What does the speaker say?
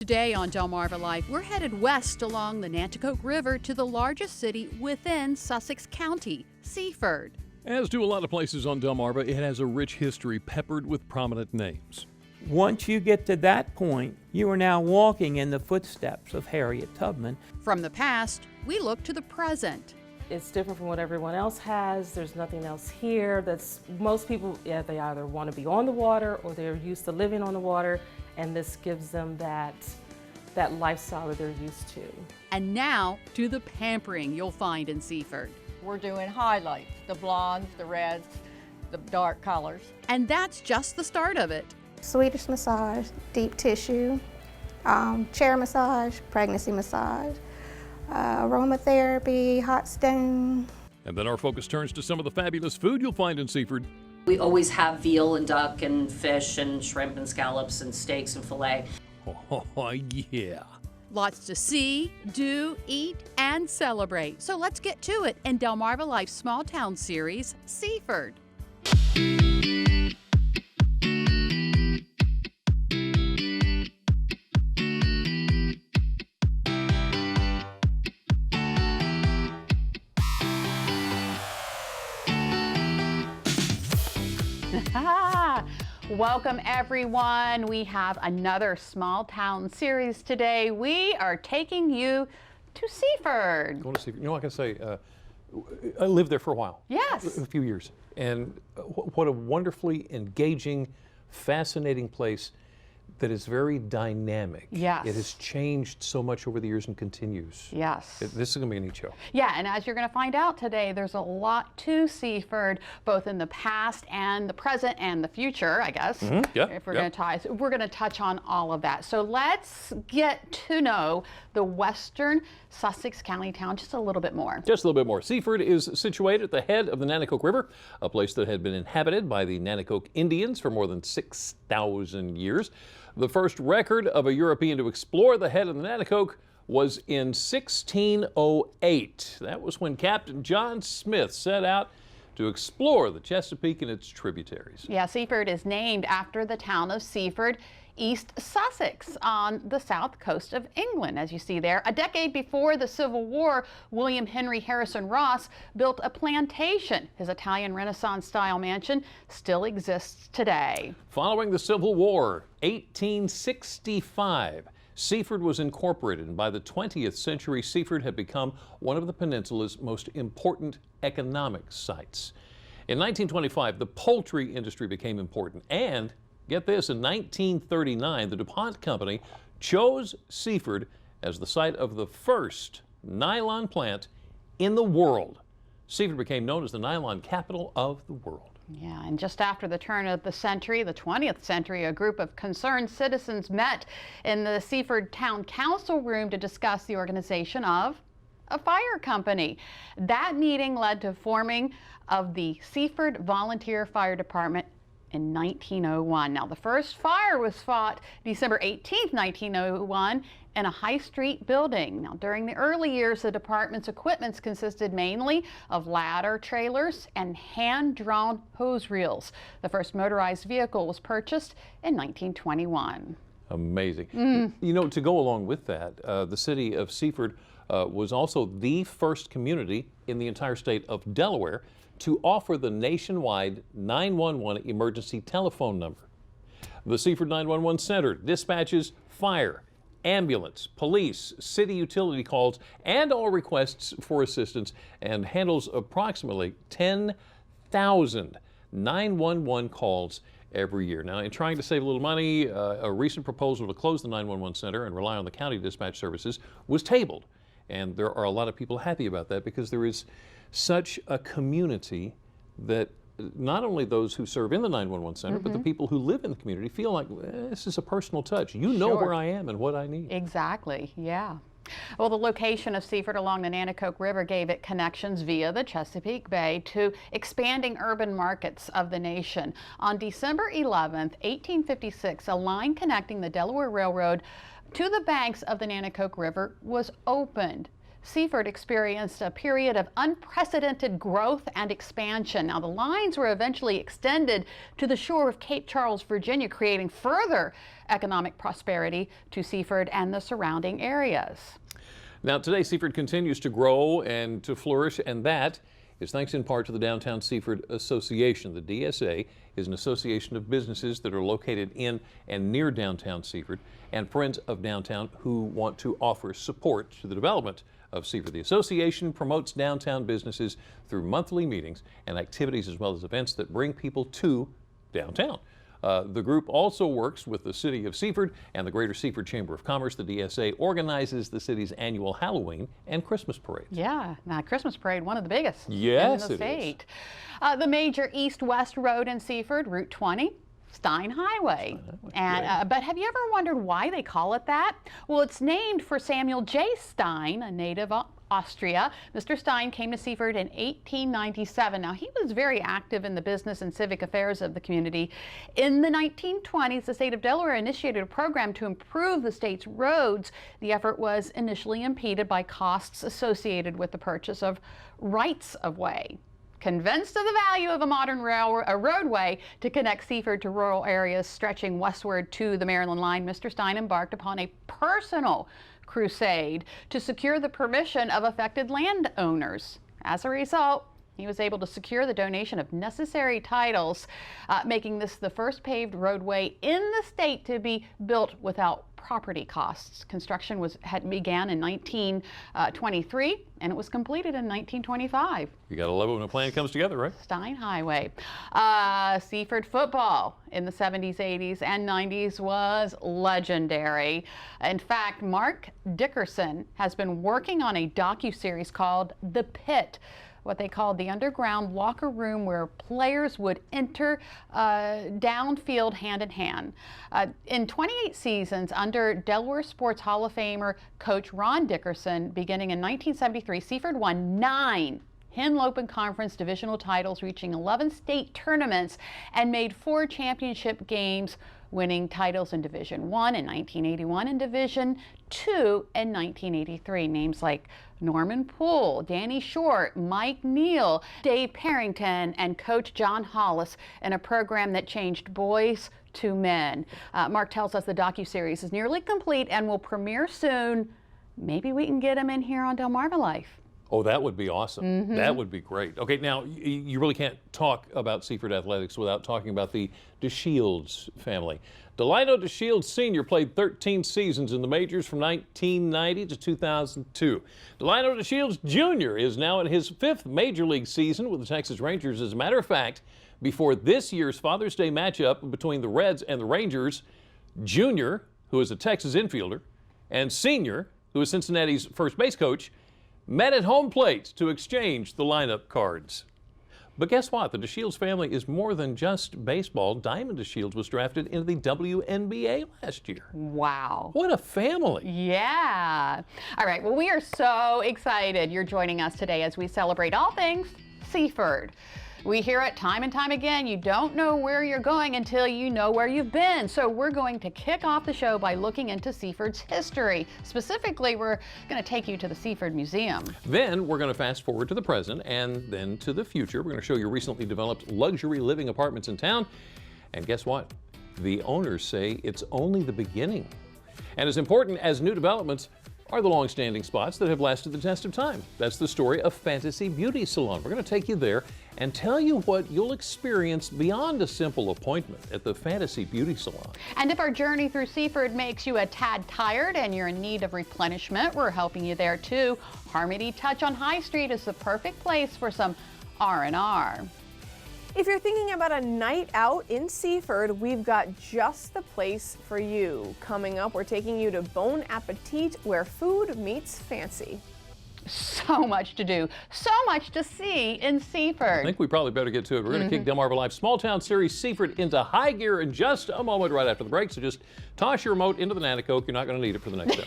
Today on Delmarva Life, we're headed west along the Nanticoke River to the largest city within Sussex County, Seaford. As do a lot of places on Delmarva, it has a rich history peppered with prominent names. Once you get to that point, you are now walking in the footsteps of Harriet Tubman. From the past, we look to the present. It's different from what everyone else has. There's nothing else here. Most people, they either want to be on the water or they're used to living on the water, and this gives them that lifestyle that they're used to. And now to the pampering you'll find in Seaford. We're doing highlights, the blondes, the reds, the dark colors. And that's just the start of it. Swedish massage, deep tissue, chair massage, pregnancy massage, aromatherapy, hot stone. And then our focus turns to some of the fabulous food you'll find in Seaford. We always have veal and duck and fish and shrimp and scallops and steaks and filet. Oh, yeah. Lots to see, do, eat, and celebrate. So let's get to it in Delmarva Life's Small Town series, Seaford. Welcome everyone. We have another small town series today. We are taking you to Seaford. Going to Seaford. You know, like I say, I lived there for a while. Yes. A few years. And what a wonderfully engaging, fascinating place that is very dynamic. Yes. It has changed so much over the years and continues. Yes. This is going to be a neat show. Yeah, and as you're going to find out today, there's a lot to Seaford, both in the past and the present and the future, I guess. Yep. If we're going to touch on all of that. So let's get to know the western Sussex County town just a little bit more. Just a little bit more. Seaford is situated at the head of the Nanticoke River, a place that had been inhabited by the Nanticoke Indians for more than 6,000 years. The first record of a European to explore the head of the Nanticoke was in 1608. That was when Captain John Smith set out to explore the Chesapeake and its tributaries. Yeah, Seaford is named after the town of Seaford, East Sussex, on the south coast of England, as you see there. A decade before the Civil War, William Henry Harrison Ross built a plantation. His Italian Renaissance-style mansion still exists today. Following the Civil War, 1865, Seaford was incorporated, and by the 20th century, Seaford had become one of the peninsula's most important economic sites. In 1925, the poultry industry became important, and get this, in 1939, the DuPont Company chose Seaford as the site of the first nylon plant in the world. Seaford became known as the nylon capital of the world. Yeah, and just after the turn of the century, the 20th century, a group of concerned citizens met in the Seaford Town Council room to discuss the organization of a fire company. That meeting led to forming of the Seaford Volunteer Fire Department in 1901. Now, the first fire was fought December 18th, 1901 in a High Street building. Now, during the early years, the department's equipment consisted mainly of ladder trailers and hand-drawn hose reels. The first motorized vehicle was purchased in 1921. Amazing. You know, to go along with that, the city of Seaford was also the first community in the entire state of Delaware to offer the nationwide 911 emergency telephone number. The Seaford 911 Center dispatches fire, ambulance, police, city utility calls, and all requests for assistance, and handles approximately 10,000 911 calls every year. Now, in trying to save a little money, a recent proposal to close the 911 Center and rely on the county dispatch services was tabled. And there are a lot of people happy about that because there is such a community that not only those who serve in the 911 Center, but the people who live in the community feel like this is a personal touch. You know where I am and what I need. Exactly, yeah. Well, the location of Seaford along the Nanticoke River gave it connections via the Chesapeake Bay to expanding urban markets of the nation. On December 11th, 1856, a line connecting the Delaware Railroad to the banks of the Nanticoke River was opened. Seaford experienced a period of unprecedented growth and expansion. Now, the lines were eventually extended to the shore of Cape Charles, Virginia, creating further economic prosperity to Seaford and the surrounding areas. Now, today, Seaford continues to grow and to flourish, and that is thanks in part to the Downtown Seaford Association. The DSA is an association of businesses that are located in and near downtown Seaford and Friends of Downtown who want to offer support to the development of Seaford. The association promotes downtown businesses through monthly meetings and activities as well as events that bring people to downtown. The group also works with the City of Seaford and the Greater Seaford Chamber of Commerce. The DSA organizes the city's annual Halloween and Christmas parades. Yeah, now Christmas parade, one of the biggest Yes, in the it state. The major east-west road in Seaford, Route 20. Stein Highway. But have you ever wondered why they call it that? Well, it's named for Samuel J. Stein, a native of Austria. Mr. Stein came to Seaford in 1897. Now, he was very active in the business and civic affairs of the community. In the 1920s, the state of Delaware initiated a program to improve the state's roads. The effort was initially impeded by costs associated with the purchase of rights of way. Convinced of the value of a modern roadway to connect Seaford to rural areas stretching westward to the Maryland line, Mr. Stein embarked upon a personal crusade to secure the permission of affected landowners. As a result, he was able to secure the donation of necessary titles, making this the first paved roadway in the state to be built without property costs. Construction began in 1923 and it was completed in 1925. You gotta love it when a plan comes together, right? Stein Highway. Seaford football in the 70s, 80s, and 90s was legendary. In fact, Mark Dickerson has been working on a docuseries called The Pit, what they called the underground locker room where players would enter downfield hand in hand. In 28 seasons under Delaware Sports Hall of Famer coach Ron Dickerson, beginning in 1973, Seaford won 9 Henlopen Conference divisional titles, reaching 11 state tournaments, and made 4 championship games, winning titles in Division I in 1981 and Division II in 1983. Names like Norman Poole, Danny Short, Mike Neal, Dave Parrington, and Coach John Hollis in a program that changed boys to men. Mark tells us the docuseries is nearly complete and will premiere soon. Maybe we can get him in here on Delmarva Life. Oh, that would be awesome. That would be great. Okay, now, you really can't talk about Seaford Athletics without talking about the DeShields family. Delino DeShields Sr. played 13 seasons in the majors from 1990 to 2002. Delino DeShields Jr. is now in his 5th major league season with the Texas Rangers. As a matter of fact, before this year's Father's Day matchup between the Reds and the Rangers, Jr., who is a Texas infielder, and Sr., who is Cincinnati's first base coach, met at home plate to exchange the lineup cards. But guess what? The DeShields family is more than just baseball. Diamond DeShields was drafted into the WNBA last year. Wow. What a family. Yeah. All right. Well, we are so excited you're joining us today as we celebrate all things Seaford. We hear it time and time again. You don't know where you're going until you know where you've been. So we're going to kick off the show by looking into Seaford's history. Specifically, we're going to take you to the Seaford Museum. Then we're going to fast forward to the present and then to the future. We're going to show you recently developed luxury living apartments in town. And guess what? The owners say it's only the beginning. And as important as new developments are the long-standing spots that have lasted the test of time. That's the story of Fantasy Beauty Salon. We're going to take you there and tell you what you'll experience beyond a simple appointment at the Fantasy Beauty Salon. And if our journey through Seaford makes you a tad tired and you're in need of replenishment, we're helping you there too. Harmony Touch on High Street is the perfect place for some R&R. If you're thinking about a night out in Seaford, we've got just the place for you. Coming up, we're taking you to Bon Appetit, where food meets fancy. So much to do, so much to see in Seaford. I think we probably better get to it. We're going to kick Delmarva Live Small Town Series Seaford into high gear in just a moment right after the break. So just toss your remote into the Nana Coke. You're not going to need it for the next show.